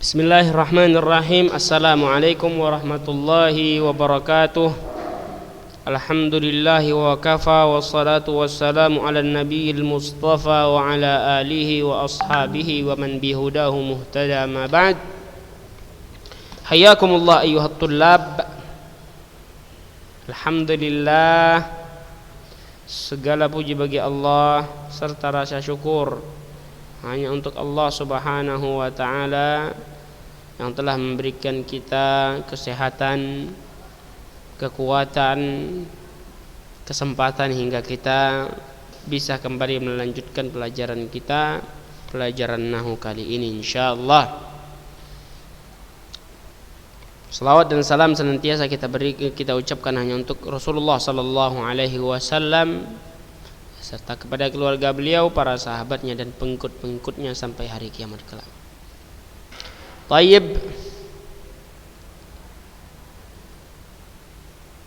Bismillahirrahmanirrahim. Assalamualaikum warahmatullahi wabarakatuh. Alhamdulillahi wa kafa, wassalatu wassalamu ala nabiyil mustafa wa ala alihi wa ashabihi wa man bihudahu muhtada, ma ba'd. Hayyakumullah ayyuhat tullab. Alhamdulillah, segala puji bagi Allah serta rasa syukur hanya untuk Allah Subhanahu wa ta'ala yang telah memberikan kita kesehatan, kekuatan, kesempatan hingga kita bisa kembali melanjutkan pelajaran kita, pelajaran nahwu kali ini insyaallah. Salawat dan salam senantiasa kita ucapkan hanya untuk Rasulullah sallallahu alaihi wasallam serta kepada keluarga beliau, para sahabatnya dan pengikut-pengikutnya sampai hari kiamat kelak. Tayyib.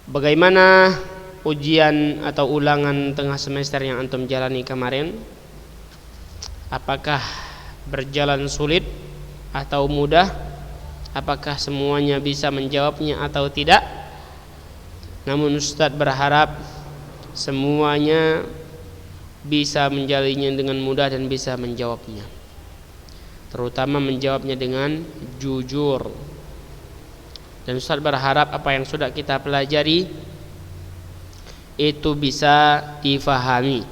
Bagaimana ujian atau ulangan tengah semester yang antum jalani kemarin? Apakah berjalan sulit atau mudah? Apakah semuanya bisa menjawabnya atau tidak? Namun Ustadz berharap semuanya bisa menjalannya dengan mudah dan bisa menjawabnya, terutama menjawabnya dengan jujur. Dan Ustaz berharap apa yang sudah kita pelajari itu bisa difahami.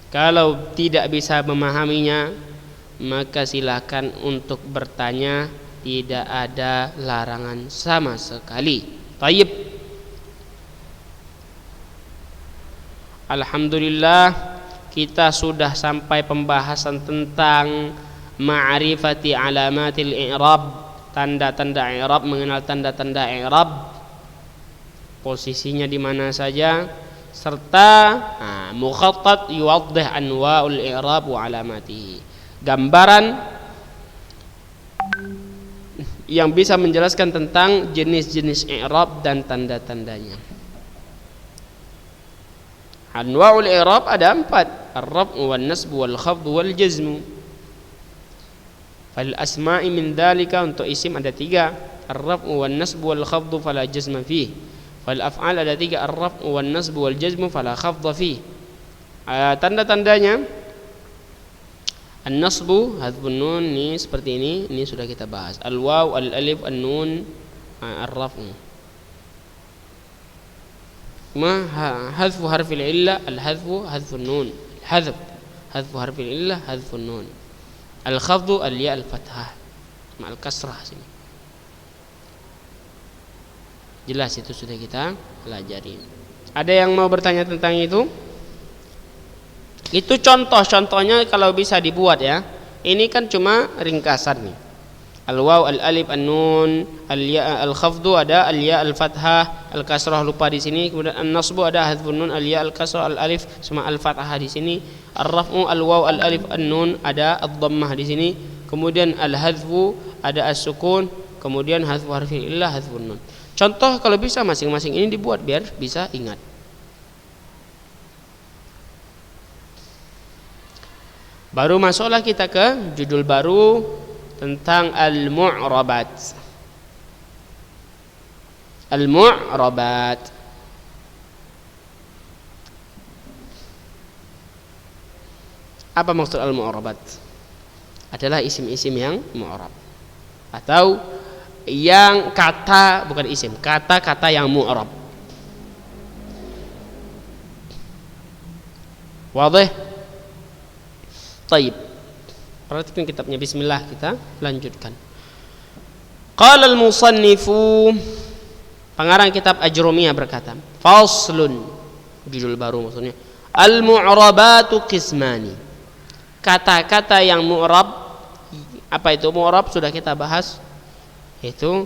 Kalau tidak bisa memahaminya, maka silakan untuk bertanya, tidak ada larangan sama sekali. Tayyib. Alhamdulillah, kita sudah sampai pembahasan tentang ma'rifati alamatil i'rab, tanda-tanda i'rab, mengenal tanda-tanda i'rab, posisinya di mana saja, serta mukhattat yuwaddih anwa'ul i'rab wa alamatihi, gambaran yang bisa menjelaskan tentang jenis-jenis i'rab dan tanda-tandanya. Anwa'ul i'rab ada 4, ar-raf'u wan nasbu wal khafdu wal jazmu. Fal asma'i min dzalika, untuk isim ada 3, ar-raf'u wan nasbu wal khafdu fala jazma fihi. Fal af'al ada 3, ar-raf'u wan nasbu wal jazmu fala khafda fihi. Tanda-tandanya, an-nasbu hadfun nun, ini seperti ini sudah kita bahas. Al-waw, al-alif, an-nun, ar-raf'u. حذف حرف العلة، الحذف حذف النون، حذف حرف العلة حذف النون، الخفض الياء الفتحة مع الكسرة. sini jelas, itu sudah kita pelajari. Ada yang mau bertanya tentang itu? Itu contoh-contohnya kalau bisa dibuat ya. Ini kan cuma ringkasan nih. Al-waw, al-alif, an-nun, al-ya, al-khafdu ada, al-ya, al-fathah, al-kasrah lupa di sini. Kemudian an-nasbu ada hadfun nun, al-ya, al-kasrah, al-alif sama al-fathah di sini. Ar-raf'u, al-waw, al-alif, an-nun ada ad-dhammah di sini. Kemudian al-hadfu ada as-sukun, kemudian hadfu harfi illah, hadfun nun. Contoh kalau bisa masing-masing ini dibuat biar bisa ingat. Baru masuklah kita ke judul baru tentang al-mu'rabat. Al-mu'rabat. Apa maksud al-mu'rabat? Adalah isim-isim yang mu'rab, atau yang kata, bukan isim, kata-kata yang mu'rab. Wadih? Tayyib. Perhatikan kitabnya, bismillah, kita lanjutkan. Qala al-musannifu, pengarang kitab Ajrumiyah berkata, faslun, judul baru maksudnya, al-mu'rabatu qismani. Kata-kata yang mu'rab, apa itu mu'rab sudah kita bahas, itu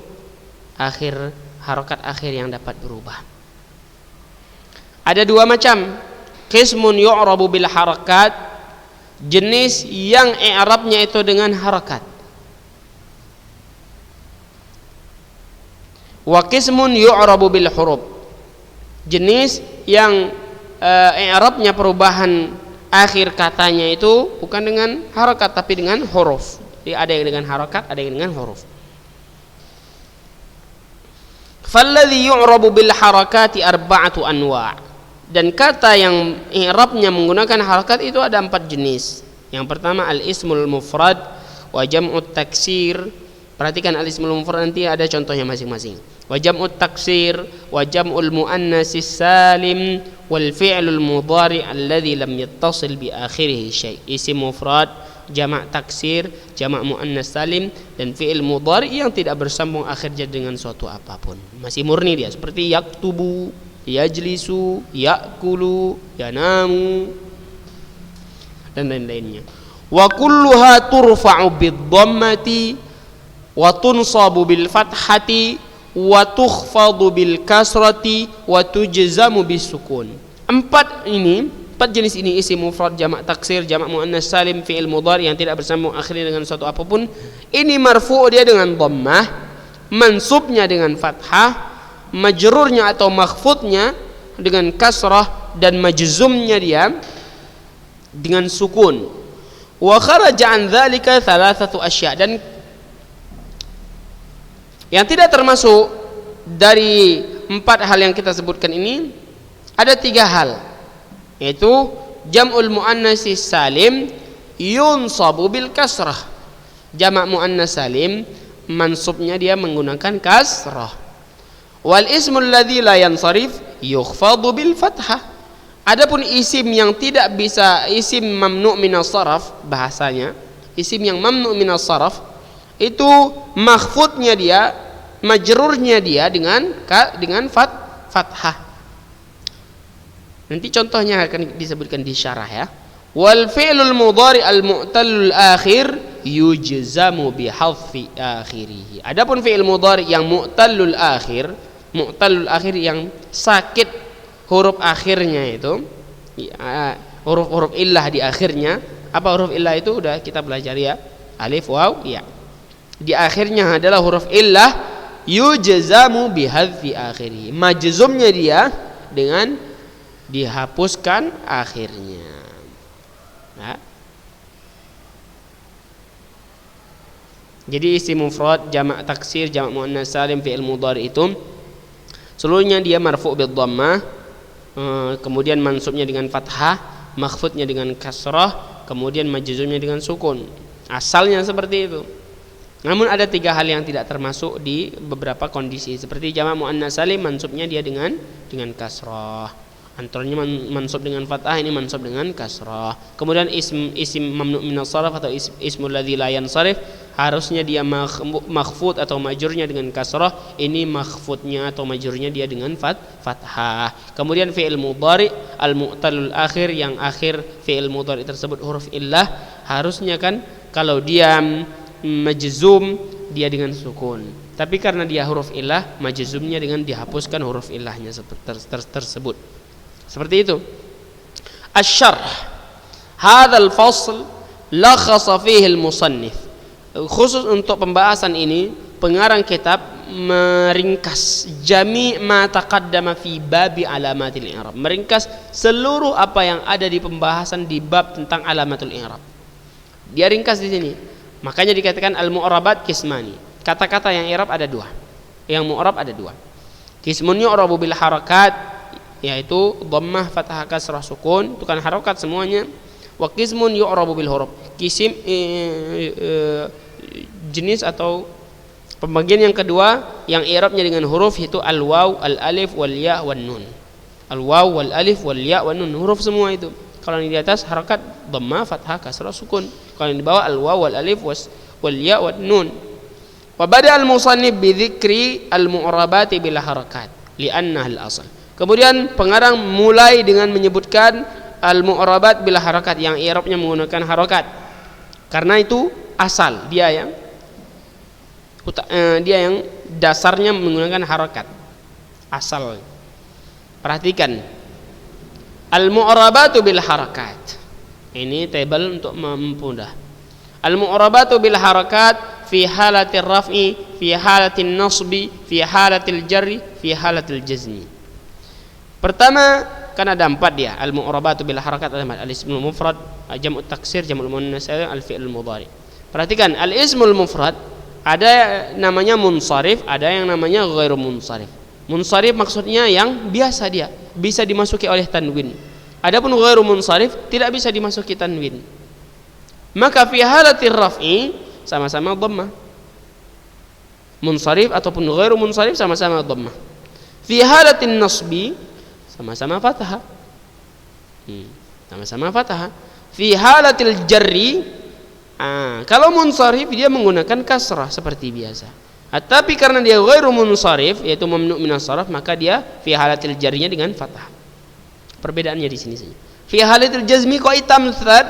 akhir, harokat akhir yang dapat berubah. Ada 2 macam. Qismun yu'rabu bil harakat, jenis yang i'rabnya itu dengan harakat. Wa qismun yu'rabu bil huruf, jenis yang i'rabnya perubahan akhir katanya itu bukan dengan harakat tapi dengan huruf. Jadi ada yang dengan harakat, ada yang dengan huruf. Falladhi yu'rabu bil harakati arba'atu anwa'. Dan kata yang i'rabnya menggunakan harakat itu ada 4 jenis. Yang pertama al-ismul mufrad wa jam'ut taksir. Perhatikan al-ismul mufrad, nanti ada contohnya masing-masing. Wa jam'ut taksir wa jam'ul muannatsis salim wal fi'lul mudhari' alladhi lam yattasil bi akhirih syai'. Isim mufrad, jamak taksir, jamak muannas salim, dan fi'il mudhari yang tidak bersambung akhirnya dengan suatu apapun. Masih murni dia, seperti yaktubu, yajlisu, yakulu, yanamu, dan lain-lainnya. Wa kulluha turfa'u bid-dhammati wa tunsabu bil fathati wa tukhfadu bil kasrati wa tujzamu bis sukun. 4 jenis ini, isim mufrad, jamak taksir, jamak muannas salim, fi'il mudhari yang tidak bersambung akhirnya dengan suatu apapun, ini marfu' dia dengan dhammah, mansubnya dengan fathah, majrurnya atau makhfudnya dengan kasrah, dan majzumnya dia dengan sukun. Wa kharaja an dzalika thalathatu asya', dan yang tidak termasuk dari 4 hal yang kita sebutkan ini ada 3 hal, yaitu jam'ul muannatsis salim yunsabu bil kasrah. Jamak muannas salim mansubnya dia menggunakan kasrah. Wal ismul ladzi la yansarif yukhfadu bil fathah. Adapun isim yang tidak bisa, isim mamnu' minas saraf, bahasanya isim yang mamnu' minas saraf itu makhfudnya dia, majrurnya dia dengan fathah. Nanti contohnya akan disebutkan di syarah ya. Wal fi'lul mudhari al mu'tallul akhir yujzamu bi hadfi akhirih. Adapun fi'il mudhari yang mu'tallul akhir yang sakit huruf akhirnya itu, huruf illah di akhirnya. Apa huruf illah itu? Udah kita pelajari ya. Alif, waw, ya. Di akhirnya adalah huruf illah, yujzamu bi hadfi akhirih. Majzumnya dia dengan dihapuskan akhirnya. Nah. Jadi isim mufrad, jamak taksir, jamak muannas salim, fi'il mudhari itu seluruhnya dia marfu' bid dhammah, kemudian mansubnya dengan fathah, makhfudnya dengan kasrah, kemudian majzumnya dengan sukun. Asalnya seperti itu. Namun ada 3 hal yang tidak termasuk di beberapa kondisi, seperti jamak muannas salim mansubnya dia dengan kasrah. Antaranya mansub dengan fathah, ini mansub dengan kasrah. Kemudian isim mamnu' minas sarf atau ismul ladzi la yansarif harusnya dia makhfud atau majrurnya dengan kasrah, ini makhfudnya atau majrurnya dia dengan fathah. Kemudian fi'il mudhari al mu'tallul akhir, yang akhir fi'il mudhari tersebut huruf illah, harusnya kan kalau dia majzum dia dengan sukun. Tapi karena dia huruf illah, majzumnya dengan dihapuskan huruf illahnya tersebut. Seperti itu. Asy-syarh. Hadzal fasl lakhasa fihi al-musannif. Khusus untuk pembahasan ini, pengarang kitab meringkas jami' ma taqaddama fi babi alamatil i'rab. Meringkas seluruh apa yang ada di pembahasan di bab tentang alamatul i'rab. Dia ringkas di sini. Makanya dikatakan al-mu'rabat qismani. Kata-kata yang i'rab ada 2. Yang mu'rab ada 2. Qismun yu'rabu bil harakat, yaitu dhammah, fathah, kasrah, sukun, itu kan harakat semuanya. Wa qismun yu'rabu bil huruf. Kisim jenis atau pembagian yang kedua yang i'rabnya dengan huruf, itu al waw, al alif, wal ya, wan nun. Al waw, wal alif, wal ya, wan nun, huruf semua itu. Kalau yang di atas harakat dhammah, fathah, kasrah, sukun. Kalau yang di bawah al waw, wal alif, wal ya, wan nun. Wa bada al musannif bi dzikri al mu'rabati bil harakat li'annaha al asl. Kemudian pengarang mulai dengan menyebutkan al-mu'rabat bil harakat, yang i'rabnya menggunakan harakat. Karena itu asal, dia yang dasarnya menggunakan harakat. Asal. Perhatikan. Al-mu'rabatu bil harakat. Ini table untuk mempermudah. Al-mu'rabatu bil harakat fi halatir raf'i, fi halatin nasbi, fi halatil jarri, fi halatil jazmi. Pertama, kan ada 4 dia. Al-mu'rabatu bil harakat ada 4. Al-ismul mufrad, jam'ut taksir, jam'ul muannas salim, al-fi'il mudhari. Perhatikan, al-ismul mufrad ada namanya munsharif, ada yang namanya ghairu munsharif. Munsharif maksudnya yang biasa dia, bisa dimasuki oleh tanwin. Adapun ghairu munsharif tidak bisa dimasuki tanwin. Maka fi halatir raf'i sama-sama dhammah. Munsharif ataupun ghairu munsharif sama-sama dhammah. Fi halatin nasbi sama-sama fathah. Sama-sama fathah. Fi halatil jarri kalau munsharif dia menggunakan kasrah seperti biasa. Tapi karena dia ghairu munsharif yaitu mamnu' minas sharaf, maka dia fi halatil jarrinya dengan fathah. Perbedaannya di sini saja. Fi halatil jazmi kok itam tsad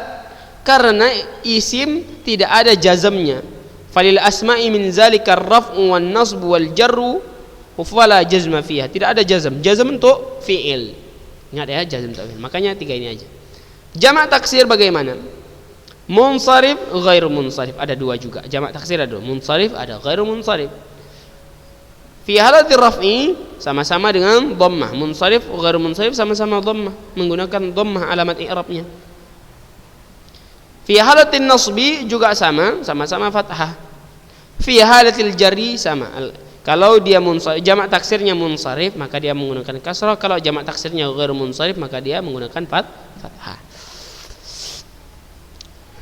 karena isim tidak ada jazamnya. Falil asma'i min zalika ar-raf'u wan nasbu wal jarru fala jazma fiha. Tidak ada jazam. Jazam untuk fi'il. Ingat ya, jazam untuk fi'il. Makanya 3 ini aja. Jamak taksir bagaimana? Munsharif, ghairu munsharif, ada 2 juga. Jamak taksir ada 2. Munsharif ada ghairu munsharif. Fi halatir raf'i sama-sama dengan dhammah. Munsharif, ghairu munsharif sama-sama dhammah, menggunakan dhammah alamat i'rabnya. Fi halatin nasbi juga sama-sama fathah. Fi halatil jarri sama. Kalau dia munsharif, jamak taksirnya munsharif, maka dia menggunakan kasrah. Kalau jamak taksirnya ghairu munsharif, maka dia menggunakan fathah.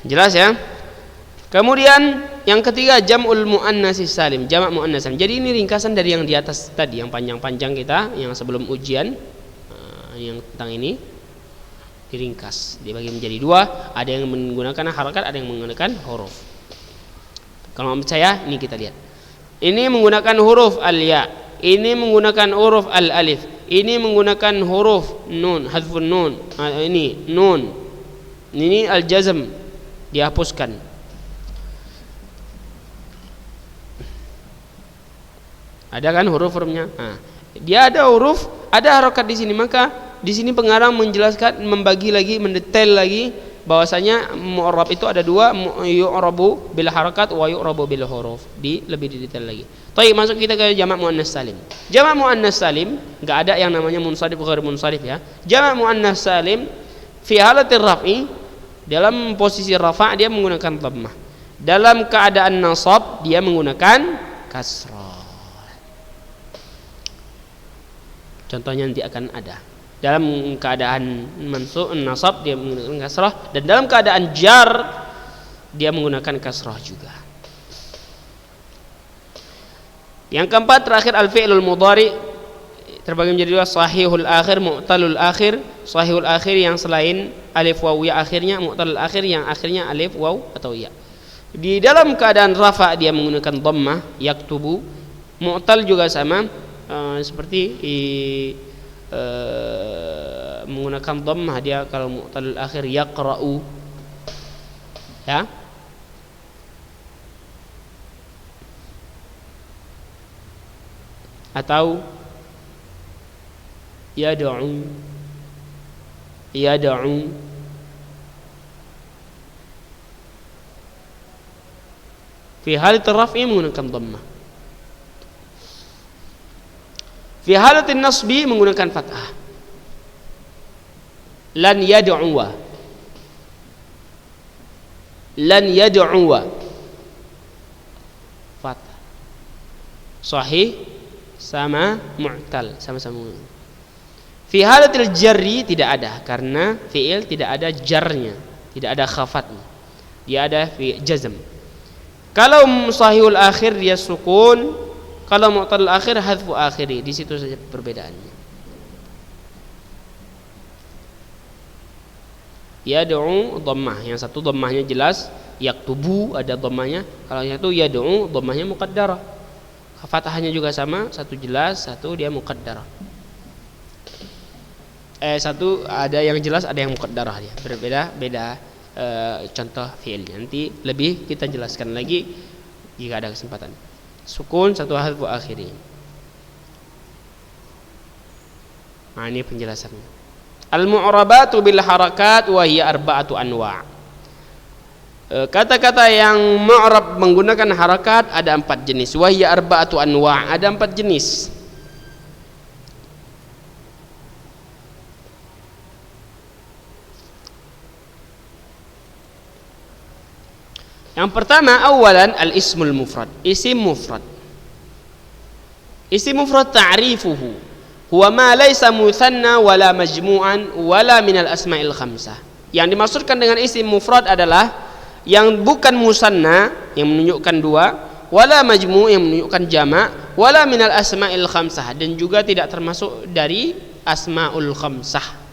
Jelas ya? Kemudian yang ketiga jam'ul muannats salim, jamak muannats salim. Jadi ini ringkasan dari yang di atas tadi, yang panjang-panjang kita yang sebelum ujian, yang tentang ini diringkas, dibagi menjadi 2, ada yang menggunakan harakat, ada yang menggunakan huruf. Kalau nggak percaya, ini kita lihat. Ini menggunakan huruf al-ya, ini menggunakan huruf al-alif, ini menggunakan huruf nun, hadfun nun, ini nun, ini al-jazm, dihapuskan. Ada kan huruf-hurufnya? Dia ada huruf, ada harakat di sini. Maka di sini pengarang menjelaskan, membagi lagi, mendetail lagi bahwasanya mu'rab itu ada 2, yu'rabu bil harakat wa yu'rabu bil huruf. Lebih detail lagi. Baik, masuk kita ke jamak muannats salim. Jamak muannats salim enggak ada yang namanya munsharif ghairu munsharif ya. Jamak muannats salim fi halatir raf'i, dalam posisi rafa' dia menggunakan dhammah. Dalam keadaan nasab dia menggunakan kasrah. Contohnya nanti akan ada. Dalam keadaan mansub nasab dia menggunakan kasrah, dan dalam keadaan jar dia menggunakan kasrah juga. Yang keempat terakhir al-fi'lul mudhari terbagi menjadi 2, sahihul akhir, mu'talul akhir. Sahihul akhir yang selain alif waw ya akhirnya, mu'talul akhir yang akhirnya alif waw atau ya. Di dalam keadaan rafa dia menggunakan dhammah, yaktubu. Mu'tal juga sama, seperti menggunakan dhammah dia kalau mu'talul akhir, yaqra'u ya. Atau yad'u fi halat raf'i menggunakan dhammah. Fi halat nasbi menggunakan fathah. Lan yad'uwa fathah. Sahih sama mu'tal, sama-sama. Fi halatil jarri tidak ada, karena fi'il tidak ada jarnya, tidak ada khafatnya, dia ada fi jazm. Kalau sahihul akhir dia sukun, kalau mu'tal akhir hadfu akhiri. Di situ saja perbedaannya. Yad'u dhammah, yang satu dhammahnya jelas, yaktubu ada dhammahnya. Kalau yang satu yad'u dhammahnya muqaddarah. Fathahnya juga sama, satu jelas, satu dia muqaddarah. Satu ada yang jelas, ada yang muqaddarah, dia berbeda contoh fi'ilnya. Nanti lebih kita jelaskan lagi jika ada kesempatan. Sukun satu hadfu akhiri. Nah, ini penjelasannya. Al-mu'rabatu bil harakat wa hiya arba'atu anwa'. Kata-kata yang mu'rab menggunakan harakat ada 4 jenis. Wa hiya arba'atu anwa', ada 4 jenis. Yang pertama, awalan al-ismul mufrad, isim mufrad. Isim mufrad ta'rifuhu huwa ma laysa muthanna wala majmu'an wala minal asma'il khamsah. Yang dimaksudkan dengan isim mufrad adalah yang bukan musanna yang menunjukkan dua, wala majmu' yang menunjukkan jamak, wala minal asma'il khamsah, dan juga tidak termasuk dari asma'ul khamsah.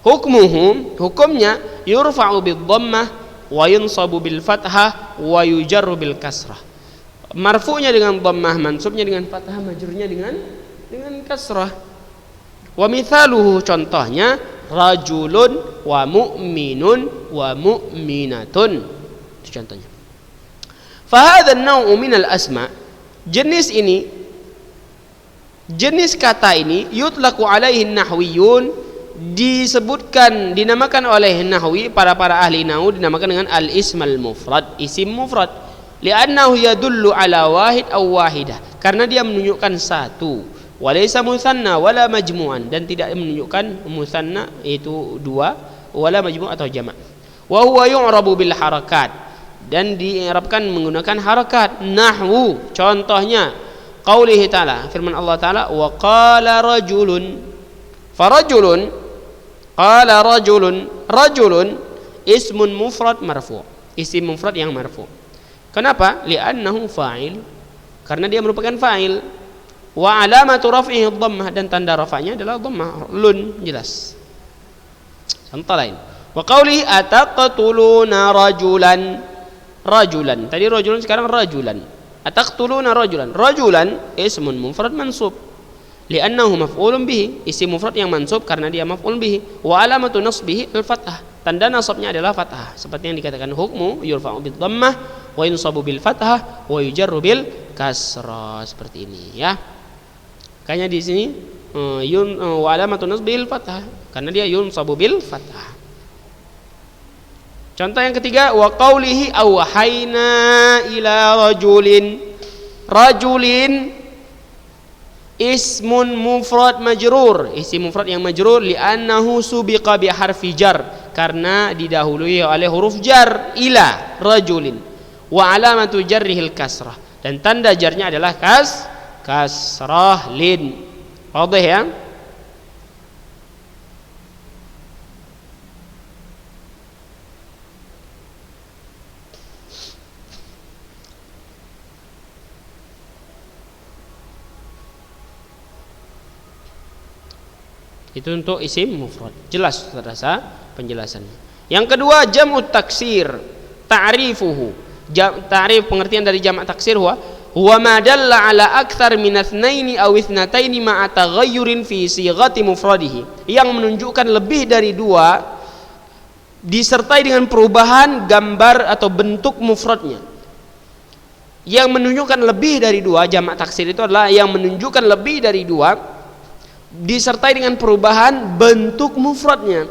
Hukmuhu, hukumnya yurfa'u bid dhammah wa yunsabu bil fathah wa yujarru bil kasrah. Marfu'nya dengan dhammah, mansubnya dengan fathah, majrurnya dengan kasrah. Wa mithaluhu, contohnya rajulun wa mu'minun wa mu'minatun, itu contohnya. Fa hadha an-naw'u min al-asma', jenis kata ini yutlaqu alaihi an-nahwiyyun, disebutkan, dinamakan oleh nahwi, para ahli nahwu dinamakan dengan al-ismal mufrad, isim mufrad, li'annahu yadullu ala wahid aw wahidah, karena dia menunjukkan satu, walaysa mutsanna wala majmu'an, dan tidak menunjukkan mutsanna yaitu dua, wala majmu' atau jamak. Wa huwa yu'rabu bil harakat, dan diirabkan menggunakan harakat. Nahwu, contohnya qaulihi ta'ala, firman Allah Ta'ala, wa qala rajulun, farajulun, qala rajulun ismun mufrad marfu', isim mufrad yang marfu'. Kenapa? Li'annahu fa'il, karena dia merupakan fa'il. Wa alamatu raf'ihi dhammah, dan tanda rafa'nya adalah dhammah, lun, jelas. Contoh lain, wa qawlihi ataqtuluna rajulan, tadi rajulan, sekarang rajulan. Ataqtuluna rajulan ismun mufrad mansub li'annahu maf'ulun bihi, isim mufrad yang mansub karena dia maf'ul bihi. Wa alamatu nasbihi al-fathah, tanda nasabnya adalah fathah, seperti yang dikatakan hukmu yurfa'u bid dhammah wa yunsabu bil fathah wa yujarru bil kasrah, seperti ini ya. Kayaknya di sini wa alamatu nasbihi al-fathah, karena dia yunsabu bil fathah. Contoh yang ketiga, wa qawlihi awhayna ila rajulin ismun mufrad majrur, isim mufrad yang majrur, li'annahu subiqa bi harfi jar, karena didahului oleh huruf jar, ila rajulin. Wa alamatu jarrihil kasrah, dan tanda jarnya adalah kasrah lin. Wadah ya? Itu untuk isim mufrad. Jelas terasa penjelasannya. Yang kedua, jam'ut taksir, ta'rifuhu. Ta'rif, pengertian dari jamak taksir, huwa ma dalla ala akthar min itsnaini aw itsnataini ma'a taghayyurin fi sighati mufradihi, yang menunjukkan lebih dari dua disertai dengan perubahan gambar atau bentuk mufradnya. Yang menunjukkan lebih dari dua, jamak taksir itu adalah yang menunjukkan lebih dari dua disertai dengan perubahan bentuk mufradnya.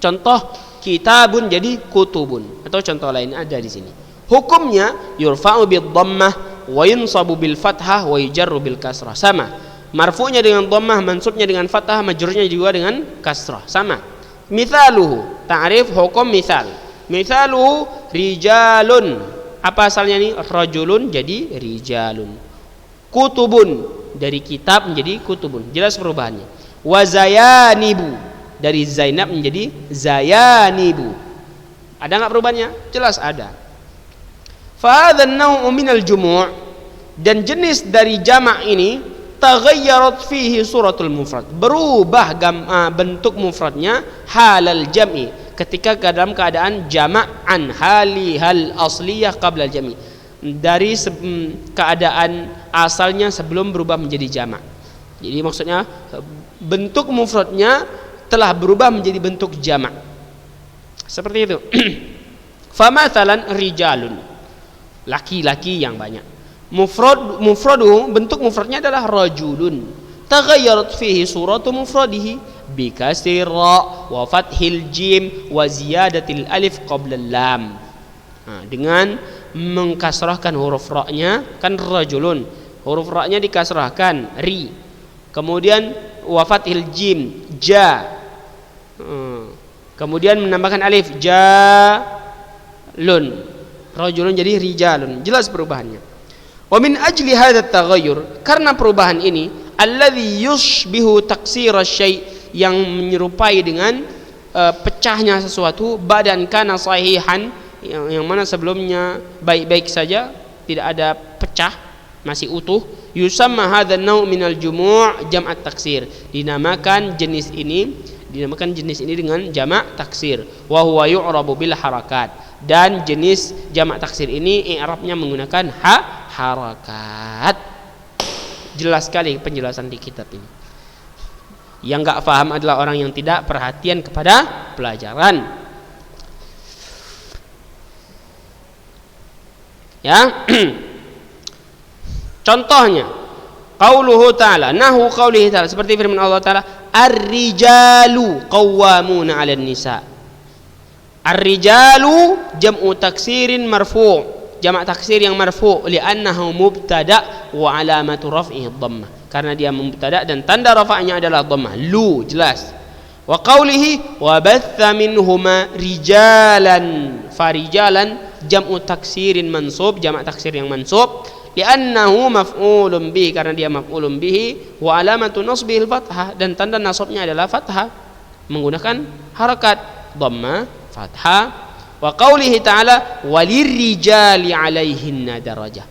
Contoh, kitabun jadi kutubun, atau contoh lain ada di sini. Hukumnya yurfa'u bid dhammah wa yunsabu bil fathah wa yujarru bil kasrah, sama. Marfu'nya dengan dhammah, mansubnya dengan fathah, majrurnya juga dengan kasrah, sama. Mithaluhu, ta'rif hukum misal. Mithaluhu rijalun, apa asalnya nih? Rajulun jadi rijalun. Kutubun, dari kitab menjadi kutubun, jelas perubahannya. Wa zayanibu, dari Zainab menjadi zayanibu, ada nggak perubahannya? Jelas ada. Fa hadzal naw'u minal jumu', dan jenis dari jamak ini taghayyarat fihi suratul mufrad, berubah bentuk mufradnya halal jam'i, ketika dalam keadaan jamak, an halihal asliyah qabla al jam'i, dari keadaan asalnya sebelum berubah menjadi jamak. Jadi maksudnya bentuk mufradnya telah berubah menjadi bentuk jamak, seperti itu. Famathalan rijalun, laki-laki yang banyak. Mufradu, bentuk mufradnya adalah rajulun. Taghayyarat fihi suratu mufradihi bi kasri ra wa fathil jim wa ziyadatil alif qabla lam. Dengan mengkasrahkan huruf ra-nya, kan rajulun, huruf ra-nya dikasrahkan ri, kemudian wa fathil jim ja, kemudian menambahkan alif ja, rajulun jadi rijalun, jelas perubahannya. Wa min ajli hadha at-taghayyur, karena perubahan ini alladhi yushbihu taksir asy-syai', yang menyerupai dengan pecahnya sesuatu, badan kana sahihan, yang mana sebelumnya baik-baik saja, tidak ada pecah, masih utuh. Yusamma hadha an-naw' minal jumu' jam'at taksir, dinamakan jenis ini dengan jamak taksir. Wa huwa yu'rabu bil harakat, dan jenis jamak taksir ini i'rabnya menggunakan harakat. Jelas sekali penjelasan di kitab ini. Yang enggak paham adalah orang yang tidak perhatian kepada pelajaran. Ya. Contohnya qauluhu ta'ala, nahu qaulihi ta'ala, seperti firman Allah Ta'ala, ar-rijalu qawwamuna 'alan nisa. Ar-rijalu jam'u taksirin marfu', jamak taksir yang marfu', li'annahu mubtada' wa 'alamatu raf'ihi dhammah, karena dia mubtada' dan tanda rafa'nya adalah dhammah. Lu, jelas. Wa qaulihi wa batha minhuma rijalan, farijalan jam'u taksirin mansub, jamak taksir yang mansub, li'annahu maf'ulun bihi, karena dia maf'ulun bihi, wa alamatu nasbihi al-fathah, dan tanda nasabnya adalah fathah menggunakan harakat dhamma fathah. Wa qaulihi ta'ala walirrijali 'alaihinna darajah.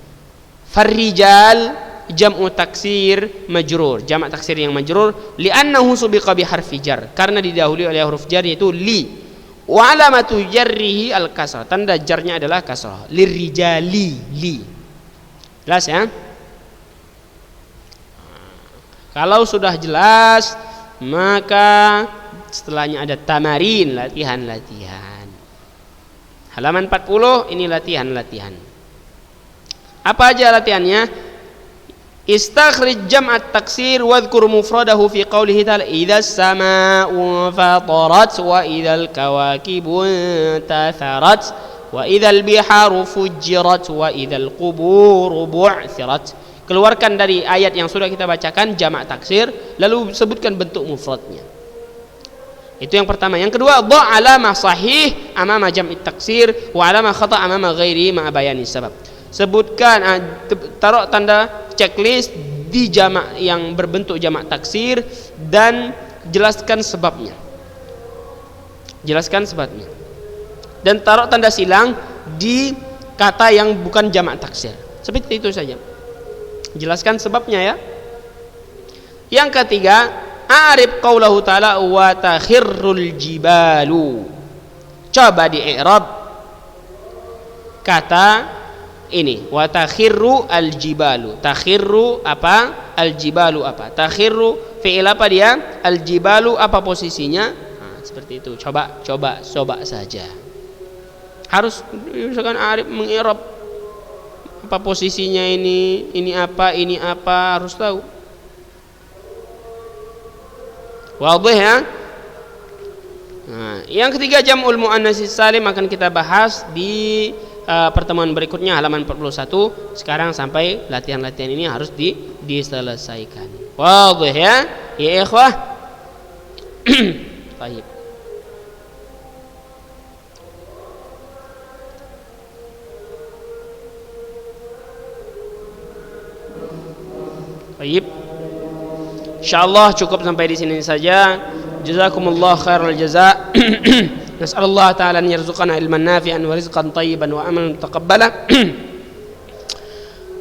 Farrijal jam'u taksir majrur, jamak taksir yang majrur, li'annahu subiqa bi harfi jar, karena didahului oleh huruf jar yaitu li. Wa alamatu jarrihi al-kasrah, tanda jarnya adalah kasrah. Lirrijali, li. Jelas ya? Kalau sudah jelas, maka setelahnya ada tamarin, latihan-latihan. Halaman 40 ini latihan-latihan. Apa aja latihannya? Istakhrij jam'at taksir wadhkur mufradahu fi qawlihi ta'ala idzas samaa'u fatarat wa idzal kawakibu intatharat wa idzal biharu fujirat wa idzal quburu bu'thirat. Keluarkan dari ayat yang sudah kita bacakan jamak taksir, lalu sebutkan bentuk mufradnya. Itu yang pertama. Yang kedua, dha' alamah sahih amama jam'it taksir wa alamah khata' amama ghairi ma bayani sabab. Sebutkan, taruh tanda checklist di jamak yang berbentuk jamak taksir dan jelaskan sebabnya. Jelaskan sebabnya. Dan taruh tanda silang di kata yang bukan jamak taksir. Seperti itu saja. Jelaskan sebabnya ya. Yang ketiga, a'rif qaulahu ta'ala wa takhirrul jibalu. Coba di i'rab kata ini, wa takhirru al-jibalu. Takhirru apa? Al-jibalu apa? Takhirru fi'il apa dia? Al-jibalu apa posisinya? Nah, seperti itu. Coba saja. Harus misalkan arif mengi'rab apa posisinya ini apa, harus tahu. Wadih ya? Nah, yang ketiga jam'ul muannatsis salim akan kita bahas di pertemuan berikutnya halaman 41. Sekarang sampai latihan-latihan ini harus diselesaikan. Wadih ya? Ya ikhwah. Baik. Baik. Insyaallah cukup sampai di sini saja. Jazakumullah khairal jazaa. Nas'alullah ta'ala an yarzuqana ilman nafi'an wa rizqan tayyiban wa amalan mutaqabbala.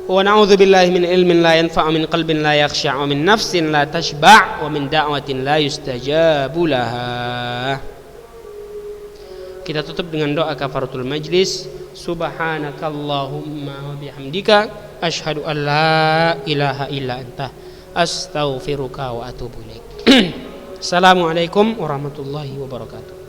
Wa na'udzu billahi min ilmin la yanfa'u, min qalbin la yakhsha', wa min nafsin la tashba', wa min da'watin la yustajabu laha. Kita tutup dengan doa kafaratul majlis. Subhanakallahumma wa bihamdika asyhadu an la ilaha illa anta astaghfiruka wa atubu ilaik. Assalamualaikum warahmatullahi wabarakatuh.